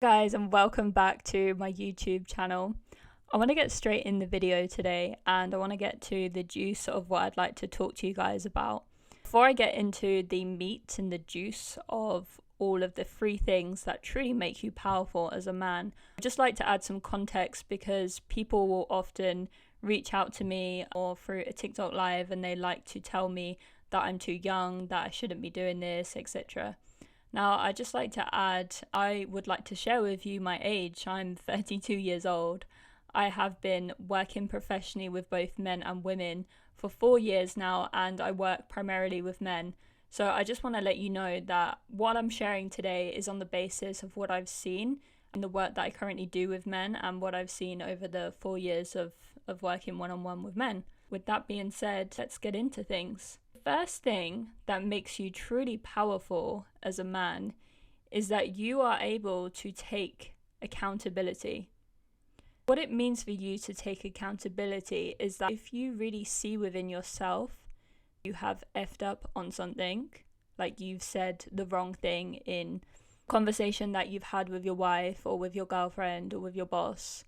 Guys, and welcome back to my YouTube channel. I want to get straight in the video today and I want to get to the juice of what I'd like to talk to you guys about. Before I get into the meat and the juice of all of the three things that truly make you powerful as a man, I'd just like to add some context because people will often reach out to me or through a TikTok live and they like to tell me that I'm too young, that I shouldn't be doing this, etc. Now, I'd just like to add, I would like to share with you my age. I'm 32 years old. I have been working professionally with both men and women for 4 years now, and I work primarily with men. So I just want to let you know that what I'm sharing today is on the basis of what I've seen and the work that I currently do with men and what I've seen over the 4 years of working one-on-one with men. With that being said, let's get into things. First thing that makes you truly powerful as a man is that you are able to take accountability. What it means for you to take accountability is that if you really see within yourself you have effed up on something, like you've said the wrong thing in conversation that you've had with your wife or with your girlfriend or with your boss,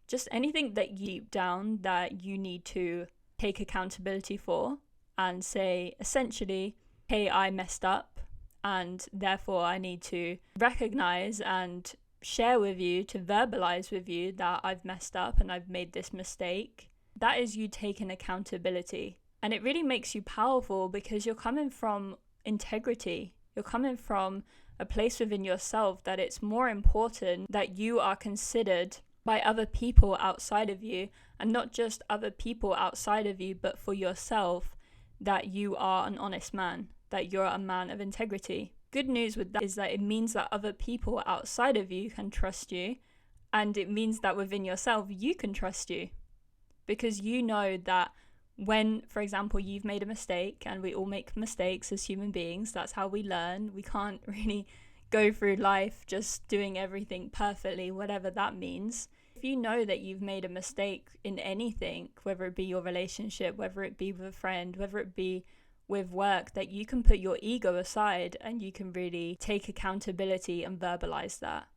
just anything that you deep down that you need to take accountability for and say essentially, hey, I messed up and therefore I need to recognize and share with you, to verbalize with you that I've messed up and I've made this mistake. That is you taking accountability. And it really makes you powerful because you're coming from integrity. You're coming from a place within yourself that it's more important that you are considered by other people outside of you, and not just other people outside of you, but for yourself, that you are an honest man, that you're a man of integrity. Good news with that is that it means that other people outside of you can trust you, and it means that within yourself you can trust you, because you know that when, for example, you've made a mistake, and we all make mistakes as human beings, that's how we learn. We can't really go through life just doing everything perfectly, whatever that means. If you know that you've made a mistake in anything, whether it be your relationship, whether it be with a friend, whether it be with work, that you can put your ego aside and you can really take accountability and verbalize that.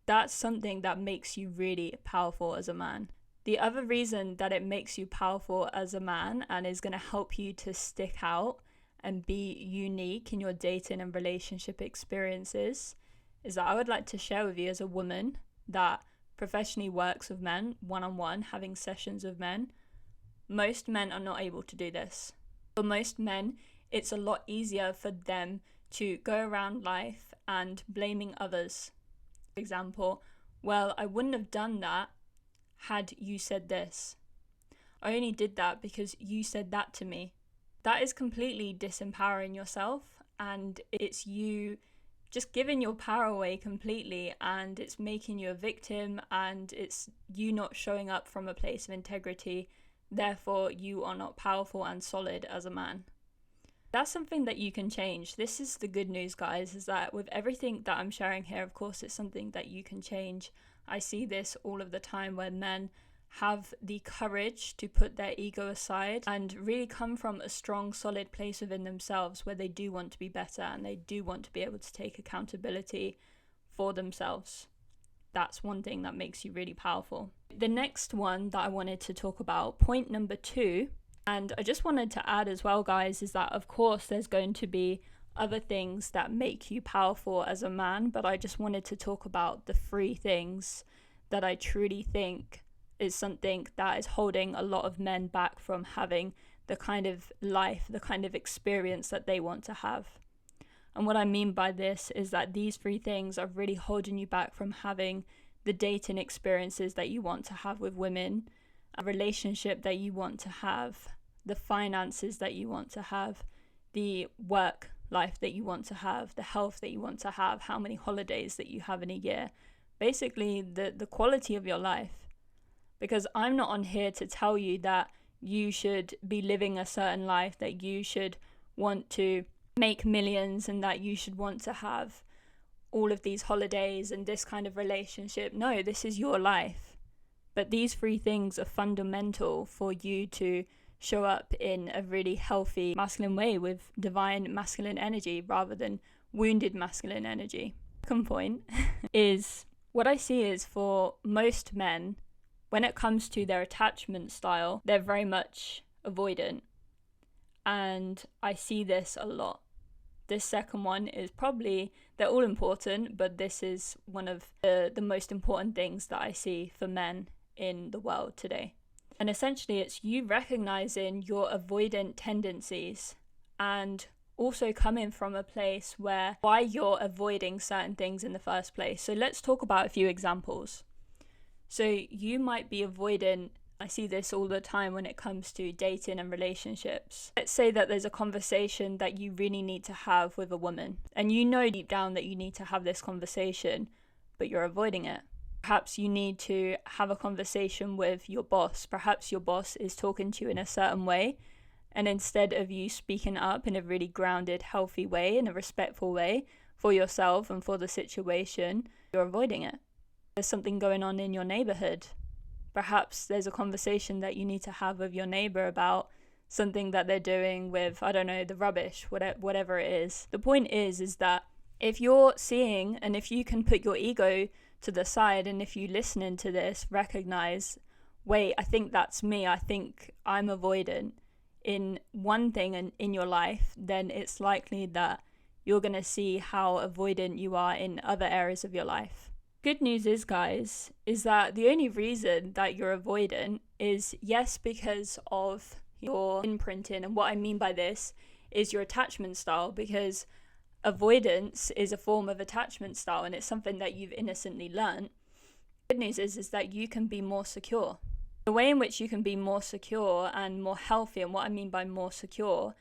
That's something that makes you really powerful as a man. The other reason that it makes you powerful as a man and is going to help you to stick out and be unique in your dating and relationship experiences is that I would like to share with you as a woman that professionally works with men one-on-one, having sessions with men. Most men are not able to do this. For most men, it's a lot easier for them to go around life and blaming others. For example, well, I wouldn't have done that had you said this. I only did that because you said that to me. That is completely disempowering yourself, and it's you just giving your power away completely, and it's making you a victim, and it's you not showing up from a place of integrity. Therefore, you are not powerful and solid as a man. That's something that you can change. This is the good news, guys, is that with everything that I'm sharing here, of course, it's something that you can change. I see this all of the time where men have the courage to put their ego aside and really come from a strong, solid place within themselves where they do want to be better and they do want to be able to take accountability for themselves. That's one thing that makes you really powerful. The next one that I wanted to talk about, point number 2, and I just wanted to add as well, guys, is that of course there's going to be other things that make you powerful as a man, but I just wanted to talk about the 3 things that I truly think is something that is holding a lot of men back from having the kind of life, the kind of experience that they want to have. And what I mean by this is that these 3 things are really holding you back from having the dating experiences that you want to have with women, a relationship that you want to have, the finances that you want to have, the work life that you want to have, the health that you want to have, how many holidays that you have in a year. Basically, the quality of your life. Because I'm not on here to tell you that you should be living a certain life, that you should want to make millions and that you should want to have all of these holidays and this kind of relationship. No, this is your life. But these 3 things are fundamental for you to show up in a really healthy masculine way with divine masculine energy rather than wounded masculine energy. second point is what I see is for most men, when it comes to their attachment style, they're very much avoidant. And I see this a lot. This second one is probably, they're all important, but this is one of the most important things that I see for men in the world today. And essentially it's you recognizing your avoidant tendencies and also coming from a place where why you're avoiding certain things in the first place. So let's talk about a few examples. So you might be avoidant. I see this all the time when it comes to dating and relationships. Let's say that there's a conversation that you really need to have with a woman, and you know deep down that you need to have this conversation, but you're avoiding it. Perhaps you need to have a conversation with your boss. Perhaps your boss is talking to you in a certain way, and instead of you speaking up in a really grounded, healthy way, in a respectful way for yourself and for the situation, you're avoiding it. There's something going on in your neighborhood. Perhaps there's a conversation that you need to have with your neighbor about something that they're doing with, I don't know, the rubbish, whatever it is. The point is that if you're seeing, and if you can put your ego to the side, and if you listening to this, recognize, wait, I think that's me. I think I'm avoidant in one thing in your life, then it's likely that you're going to see how avoidant you are in other areas of your life. Good news is, guys, is that the only reason that you're avoidant is, yes, because of your imprinting. And what I mean by this is your attachment style, because avoidance is a form of attachment style and it's something that you've innocently learned. Good news is that you can be more secure. The way in which you can be more secure and more healthy, and what I mean by more secure,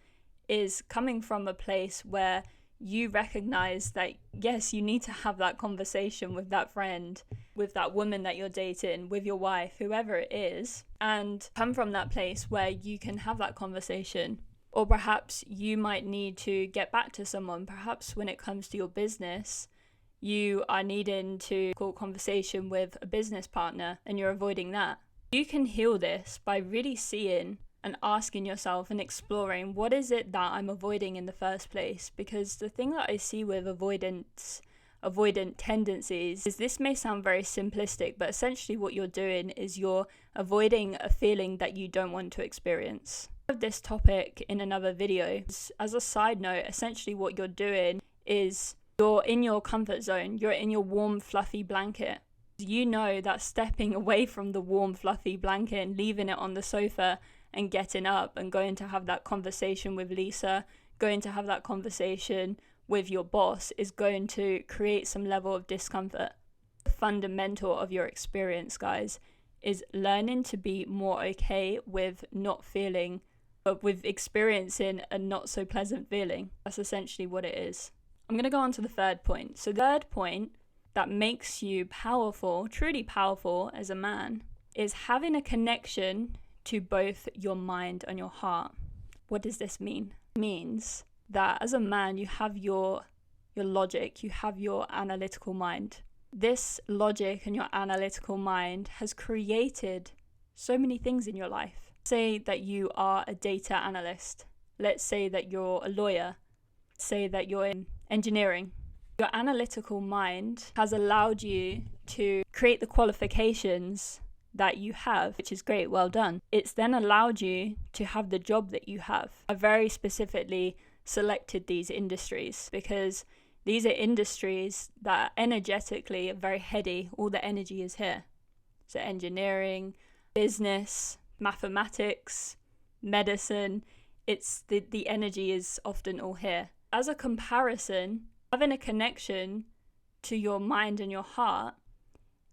is coming from a place where you recognize that, yes, you need to have that conversation with that friend, with that woman that you're dating, with your wife, whoever it is, and come from that place where you can have that conversation. Or perhaps you might need to get back to someone. Perhaps when it comes to your business, you are needing to call conversation with a business partner and you're avoiding that. You can heal this by really seeing and asking yourself and exploring, what is it that I'm avoiding in the first place? Because the thing that I see with avoidant tendencies is, this may sound very simplistic, but essentially what you're doing is you're avoiding a feeling that you don't want to experience. I have this topic in another video. As a side note, essentially what you're doing is you're in your comfort zone. You're in your warm, fluffy blanket. You know that stepping away from the warm, fluffy blanket and leaving it on the sofa and getting up and going to have that conversation with Lisa, going to have that conversation with your boss is going to create some level of discomfort. The fundamental of your experience, guys, is learning to be more okay with not feeling, but with experiencing a not so pleasant feeling. That's essentially what it is. I'm going to go on to the third point. So the third point that makes you powerful, truly powerful as a man, is having a connection to both your mind and your heart. What does this mean? It means that as a man, you have your logic, you have your analytical mind. This logic and your analytical mind has created so many things in your life. Say that you are a data analyst. Let's say that you're a lawyer. Say that you're in engineering. Your analytical mind has allowed you to create the qualifications that you have, which is great, well done. It's then allowed you to have the job that you have. I very specifically selected these industries because these are industries that energetically are very heady. All the energy is here. So engineering, business, mathematics, medicine, it's the energy is often all here. As a comparison, having a connection to your mind and your heart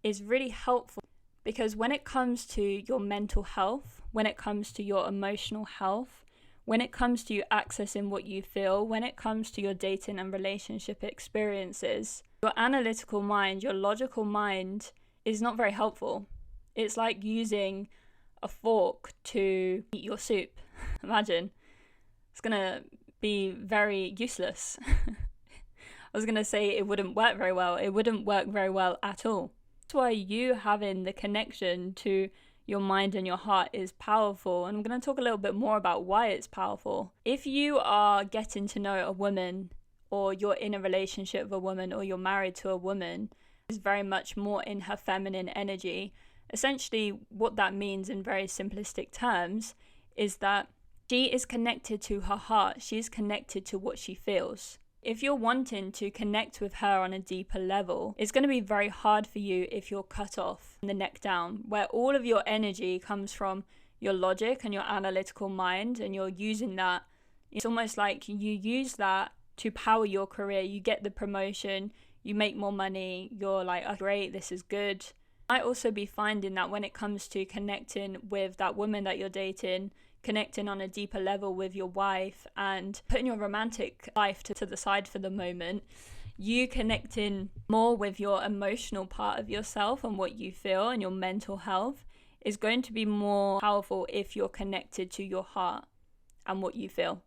is really helpful. Because when it comes to your mental health, when it comes to your emotional health, when it comes to you accessing what you feel, when it comes to your dating and relationship experiences, your analytical mind, your logical mind is not very helpful. It's like using a fork to eat your soup. Imagine. It's going to be very useless. I was going to say it wouldn't work very well. It wouldn't work very well at all. That's why you having the connection to your mind and your heart is powerful. And I'm going to talk a little bit more about why it's powerful. If you are getting to know a woman or you're in a relationship with a woman, or you're married to a woman, is very much more in her feminine energy. Essentially, what that means in very simplistic terms is that she is connected to her heart. She's connected to what she feels. If you're wanting to connect with her on a deeper level, it's going to be very hard for you if you're cut off from the neck down, where all of your energy comes from your logic and your analytical mind, and you're using that. It's almost like you use that to power your career. You get the promotion, you make more money, you're like, oh, great, this is good. I also be finding that when it comes to connecting with that woman that you're dating, connecting on a deeper level with your wife, and putting your romantic life to the side for the moment, you connecting more with your emotional part of yourself and what you feel and your mental health is going to be more powerful if you're connected to your heart and what you feel.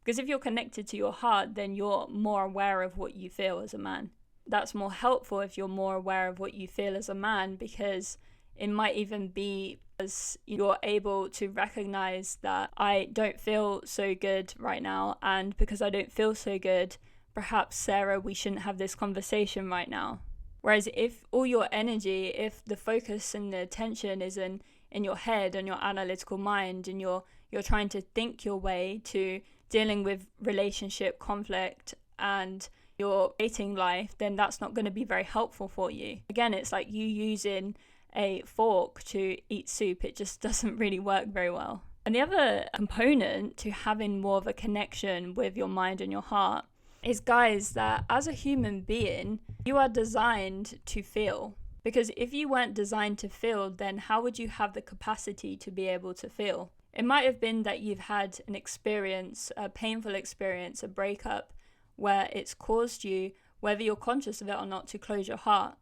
Because if you're connected to your heart, then you're more aware of what you feel as a man. That's more helpful if you're more aware of what you feel as a man, because it might even be as you're able to recognize that I don't feel so good right now, and because I don't feel so good, perhaps, Sarah, we shouldn't have this conversation right now. Whereas if all your energy, if the focus and the attention is in your head and your analytical mind, and you're trying to think your way to dealing with relationship conflict and your dating life, then that's not going to be very helpful for you. Again, it's like you using a fork to eat soup. It just doesn't really work very well. And the other component to having more of a connection with your mind and your heart is, guys, that as a human being, you are designed to feel. Because if you weren't designed to feel, then how would you have the capacity to be able to feel? It might have been that you've had an experience, a painful experience, a breakup, where it's caused you, whether you're conscious of it or not, to close your heart.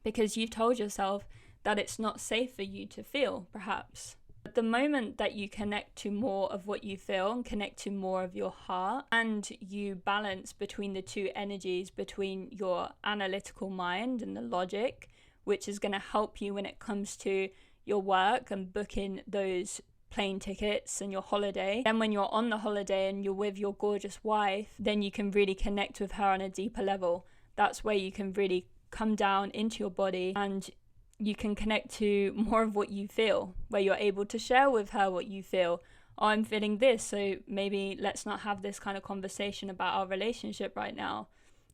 Because you've told yourself that it's not safe for you to feel, perhaps. But the moment that you connect to more of what you feel and connect to more of your heart, and you balance between the two energies, between your analytical mind and the logic, which is going to help you when it comes to your work and booking those plane tickets and your holiday. Then when you're on the holiday and you're with your gorgeous wife, then you can really connect with her on a deeper level. That's where you can really come down into your body and you can connect to more of what you feel, where you're able to share with her what you feel. Oh, I'm feeling this, so maybe let's not have this kind of conversation about our relationship right now.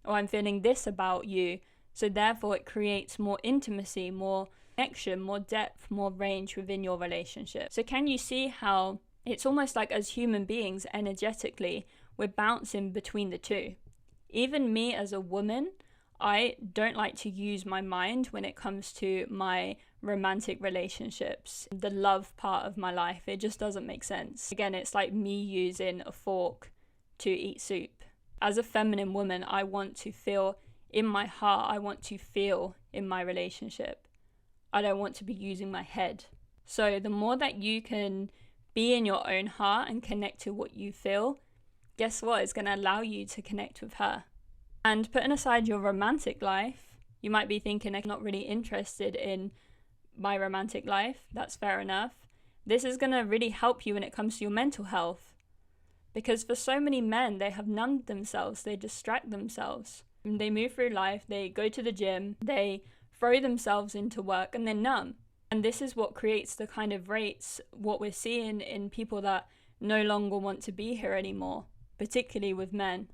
Or I'm feeling this about you, so therefore it creates more intimacy, more connection, more depth, more range within your relationship. So can you see how it's almost like as human beings, energetically, we're bouncing between the two? Even me as a woman, I don't like to use my mind when it comes to my romantic relationships, the love part of my life. It just doesn't make sense. Again, it's like me using a fork to eat soup. As a feminine woman, I want to feel in my heart. I want to feel in my relationship. I don't want to be using my head. So the more that you can be in your own heart and connect to what you feel, guess what? It's going to allow you to connect with her. And putting aside your romantic life, you might be thinking, I'm not really interested in my romantic life. That's fair enough. This is going to really help you when it comes to your mental health. Because for so many men, they have numbed themselves. They distract themselves. They move through life. They go to the gym. They throw themselves into work and they're numb. And this is what creates the kind of rates, what we're seeing in people that no longer want to be here anymore, particularly with men.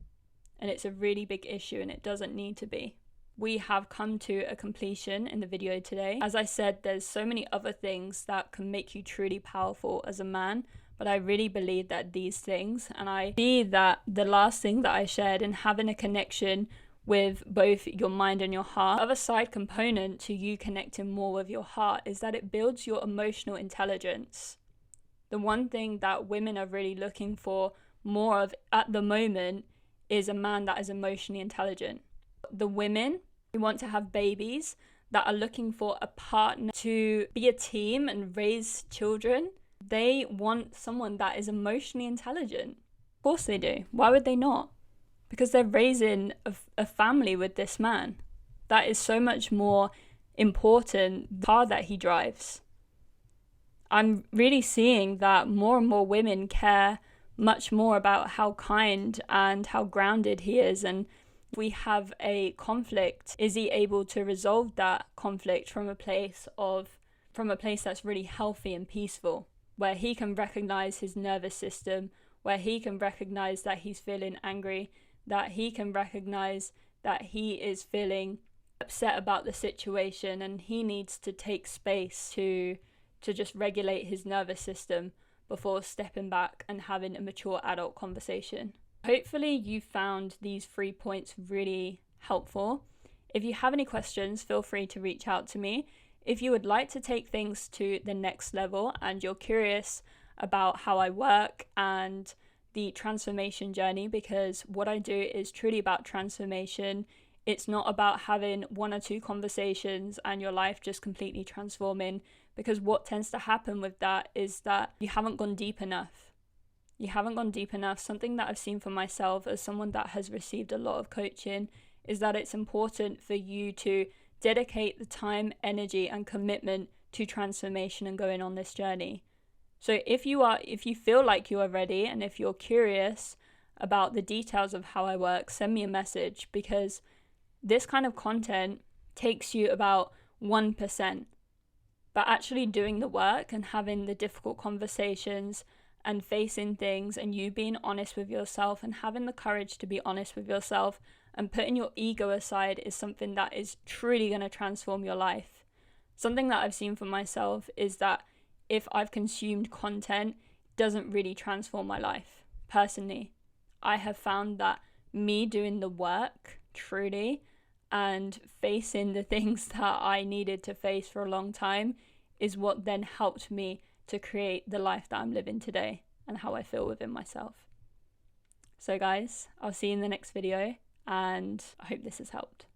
And it's a really big issue and it doesn't need to be. We have come to a completion in the video today. As I said, there's so many other things that can make you truly powerful as a man, but I really believe that these things, and I see that the last thing that I shared in having a connection with both your mind and your heart, the other side component to you connecting more with your heart is that it builds your emotional intelligence. The one thing that women are really looking for more of at the moment is a man that is emotionally intelligent. The women who want to have babies, that are looking for a partner to be a team and raise children, they want someone that is emotionally intelligent. Of course they do. Why would they not? Because they're raising a family with this man. That is so much more important than the car that he drives. I'm really seeing that more and more women care much more about how kind and how grounded he is. And if we have a conflict, is he able to resolve that conflict from a place that's really healthy and peaceful, where he can recognize his nervous system, where he can recognize that he's feeling angry, that he can recognize that he is feeling upset about the situation, and he needs to take space to just regulate his nervous system before stepping back and having a mature adult conversation. Hopefully you found these 3 points really helpful. If you have any questions, feel free to reach out to me. If you would like to take things to the next level and you're curious about how I work and the transformation journey, because what I do is truly about transformation. It's not about having 1 or 2 conversations and your life just completely transforming, because what tends to happen with that is that you haven't gone deep enough. Something that I've seen for myself as someone that has received a lot of coaching is that it's important for you to dedicate the time, energy, and commitment to transformation and going on this journey. So if you feel like you are ready, and if you're curious about the details of how I work, send me a message, because this kind of content takes you about 1%. But actually doing the work and having the difficult conversations and facing things, and you being honest with yourself and having the courage to be honest with yourself and putting your ego aside, is something that is truly going to transform your life. Something that I've seen for myself is that if I've consumed content, it doesn't really transform my life. Personally, I have found that me doing the work truly and facing the things that I needed to face for a long time is what then helped me to create the life that I'm living today and how I feel within myself. So guys, I'll see you in the next video, and I hope this has helped.